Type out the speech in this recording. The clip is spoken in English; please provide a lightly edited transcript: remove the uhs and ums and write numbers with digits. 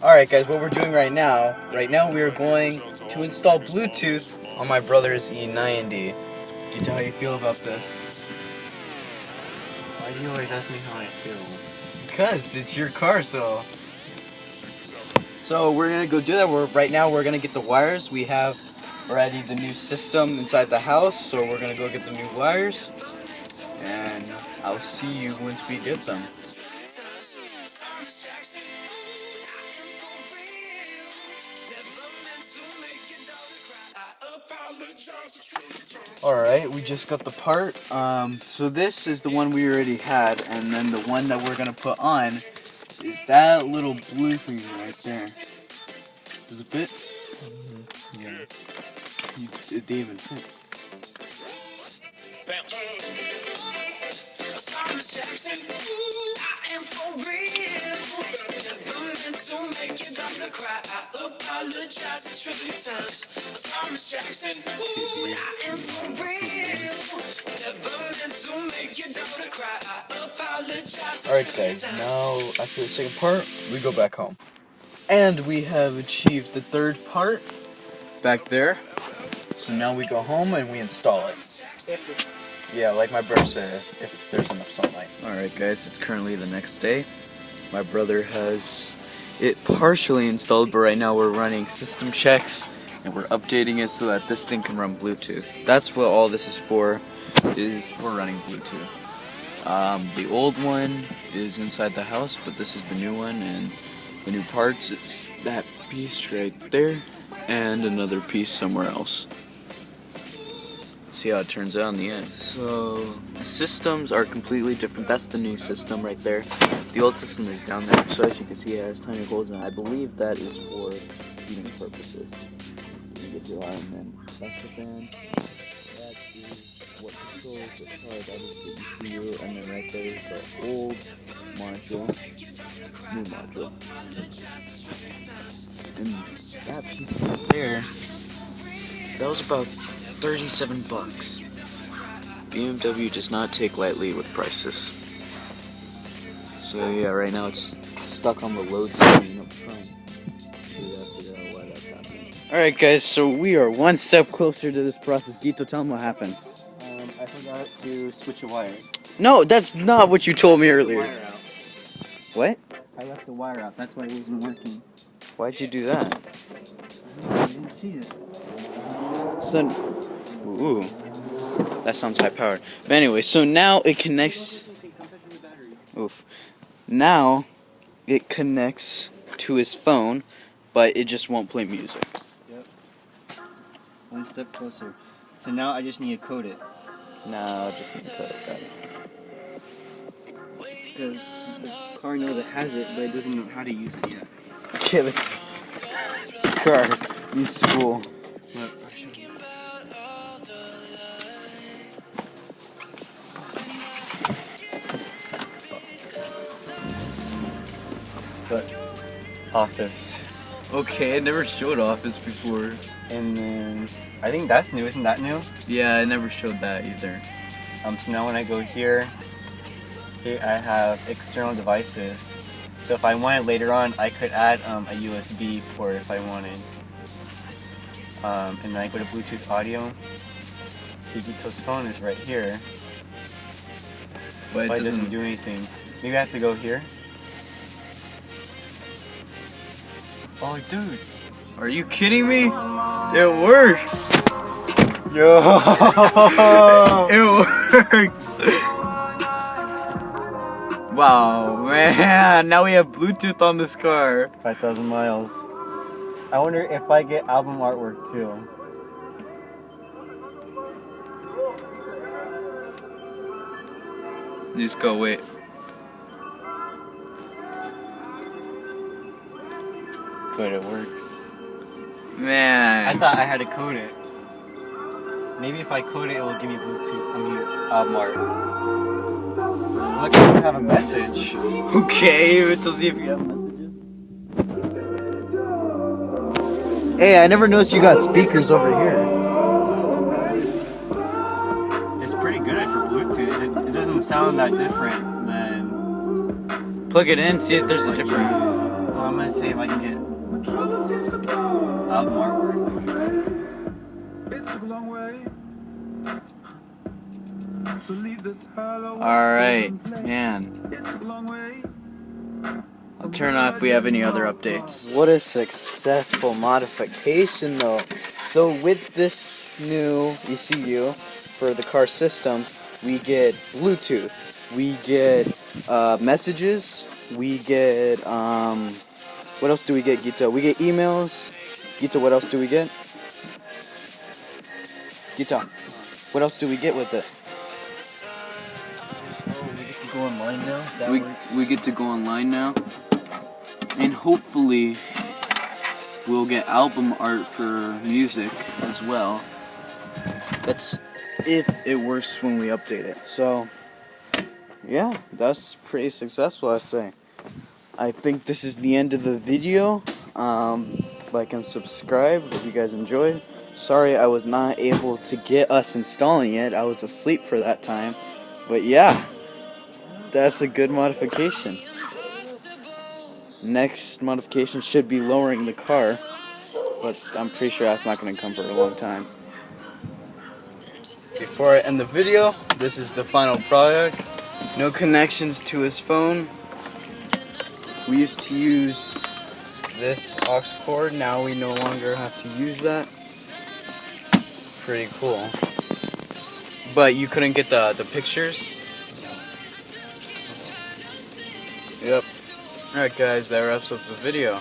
Alright guys, what we're doing right now we are going to install Bluetooth on my brother's E90. Get to how you feel about this. Why do you always ask me how I feel? Because it's your car, so we're gonna go do that. Right now we're gonna get the wires. We have already the new system inside the house, so we're gonna go get the new wires. And I'll see you once we get them. Alright, we just got the part. So this is the one we already had, and then the one that we're gonna put on is that little blue thing right there. Does it fit? Mm-hmm. Yeah. It didn't even fit. Alright guys, now after the second part, we go back home. And we have achieved the third part back there. So now we go home and we install it. Yeah, like my brother said, if there's enough sunlight. Alright guys, it's currently the next day. My brother has it partially installed, but right now we're running system checks and we're updating it so that this thing can run Bluetooth. That's what all this is for, is we're running Bluetooth. The old one is inside the house, but this is the new one, and the new parts, it's that piece right there and another piece somewhere else. See how it turns out in the end. So the systems are completely different. That's the new system right there. The old system is down there. So as you can see, it has tiny holes in it. I believe that is for heating purposes. You get your arm and that's the fan. That is what controls the car. That is the ECU, and then right there is the old module, new module. And that piece right there, that was about 37 bucks. Bmw does not take lightly with prices. So yeah, right now it's stuck on the load screen up front. So we gotta figure out why that's happening. Alright guys, so we are one step closer to this process. Gito, tell them what happened. I forgot to switch a wire. No, that's not what you told me earlier. What? I left the wire out, that's why it wasn't working. Why'd you do that? I didn't see it. So then, ooh, that sounds high powered. But anyway, so now it connects. Oof. Now it connects to his phone, but it just won't play music. Yep. One step closer. So now I just need to code it. No, just need to code it. Got it. Because the car knows it has it, but it doesn't know how to use it yet. Okay, the car, you spool. But Office. Okay, I never showed Office before. And then I think that's new. Isn't that new? Yeah, I never showed that either. So now when I go here I have external devices. So if I wanted later on, I could add a USB port if I wanted. And then I go to Bluetooth audio. Gito's phone is right here, But it doesn't do anything. Maybe I have to go here. Oh, dude. Are you kidding me? It works! Yo! It works! Wow, man. Now we have Bluetooth on this car. 5,000 miles. I wonder if I get album artwork too. You just go wait. But it works. Man. I thought I had to code it. Maybe if I code it, it will give me Bluetooth. Album art. Look, I have a message. Okay, it tells you if you have messages. Hey, I never noticed you got speakers over here. It's pretty good for Bluetooth. It doesn't sound that different than... Plug it in, see if there's a difference. Well, I'm gonna see if I can get album artwork. Alright, man. I'll turn off if we have any other updates. What a successful modification though. So with this new ECU for the car systems, we get Bluetooth, we get messages, we get what else do we get, Gita? We get emails. Gita, what else do we get? Gita, what else do we get with it? We get to go online now. That works. We get to go online now, and hopefully we'll get album art for music as well. That's if it works when we update it. So yeah, that's pretty successful, I say. I think this is the end of the video. Like and subscribe if you guys enjoyed. Sorry I was not able to get us installing it. I was asleep for that time. But yeah, that's a good modification. Next modification should be lowering the car, but I'm pretty sure that's not going to come for a long time. Before I end the video, this is the final product. No connections to his phone. We used to use this aux cord, now we no longer have to use that. Pretty cool. But you couldn't get the pictures? Yep. Alright guys, that wraps up the video.